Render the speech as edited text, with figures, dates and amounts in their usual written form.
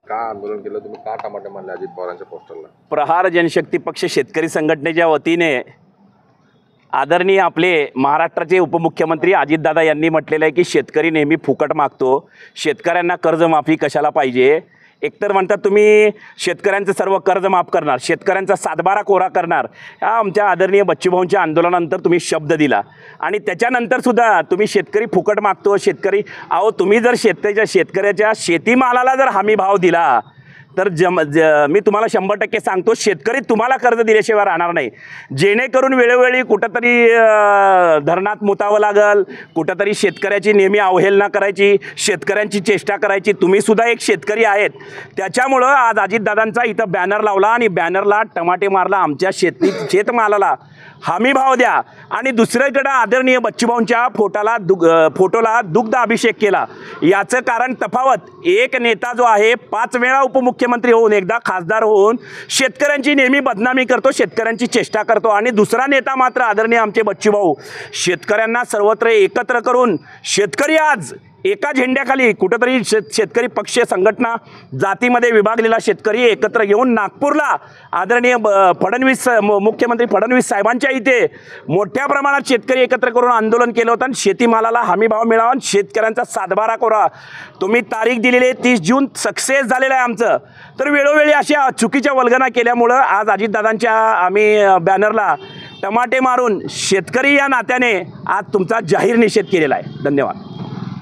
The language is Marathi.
का आंदोलन केलं तुम्ही, का टमाटे मारले अजित पवारांच्या पोस्टरला? प्रहार जनशक्ती पक्ष शेतकरी संघटनेच्या वतीने आदरणीय आपले महाराष्ट्राचे उपमुख्यमंत्री अजितदादा यांनी म्हटलेलं आहे की शेतकरी नेहमी फुकट मागतो, शेतकऱ्यांना कर्जमाफी कशाला पाहिजे. एकतर म्हणतात तुम्ही शेतकऱ्यांचं सर्व कर्ज माफ करणार, शेतकऱ्यांचा सातबारा कोरा करणार. हा आमच्या आदरणीय बच्चूभाऊंच्या आंदोलनानंतर तुम्ही शब्द दिला आणि त्याच्यानंतरसुद्धा तुम्ही शेतकरी फुकट मागतो. शेतकरी अहो, तुम्ही जर शेतकऱ्याच्या शेतीमालाला जर हमी भाव दिला तर मी तुम्हाला 100% सांगतो, शेतकरी तुम्हाला कर्ज दिल्याशिवाय राहणार नाही. जेणेकरून वेळोवेळी कुठंतरी धरणात मुतावं लागल, कुठंतरी शेतकऱ्याची नेहमी अवहेलना करायची, शेतकऱ्यांची चेष्टा करायची. तुम्हीसुद्धा एक शेतकरी आहेत, त्याच्यामुळं आज अजितदादांचा इथं बॅनर लावला आणि बॅनरला टमाटे मारला. आमच्या शेतमालाला हमी भाव द्या. आणि दुसरीकडं आदरणीय बच्चूभाऊंच्या फोटोला दुग्ध अभिषेक केला. याचं कारण तफावत, एक नेता जो आहे 5 वेळा उपमुख्यमंत्री होऊन, एकदा खासदार होऊन शेतकऱ्यांची नेहमी बदनामी करतो, शेतकऱ्यांची चेष्टा करतो. आणि दुसरा नेता मात्र आदरणीय आमचे बच्चूभाऊ शेतकऱ्यांना सर्वत्र एकत्र करून, शेतकरी आज एका झेंड्याखाली कुठंतरी शेतकरी पक्ष संघटना जातीमध्ये विभागलेला शेतकरी एकत्र येऊन नागपूरला आदरणीय मुख्यमंत्री फडणवीस साहेबांच्या इथे मोठ्या प्रमाणात शेतकरी एकत्र करून आंदोलन केलं होतं. आणि शेतीमालाला हमी भाव मिळावा, शेतकऱ्यांचा सातबारा कोरा. तुम्ही तारीख दिलेली आहे 30 जून, सक्सेस झालेलं आहे आमचं. तर वेळोवेळी अशा चुकीच्या वल्गना केल्यामुळं आज अजितदादांच्या आम्ही बॅनरला टमाटे मारून शेतकरी या नात्याने आज तुमचा जाहीर निषेध केलेला आहे. धन्यवाद.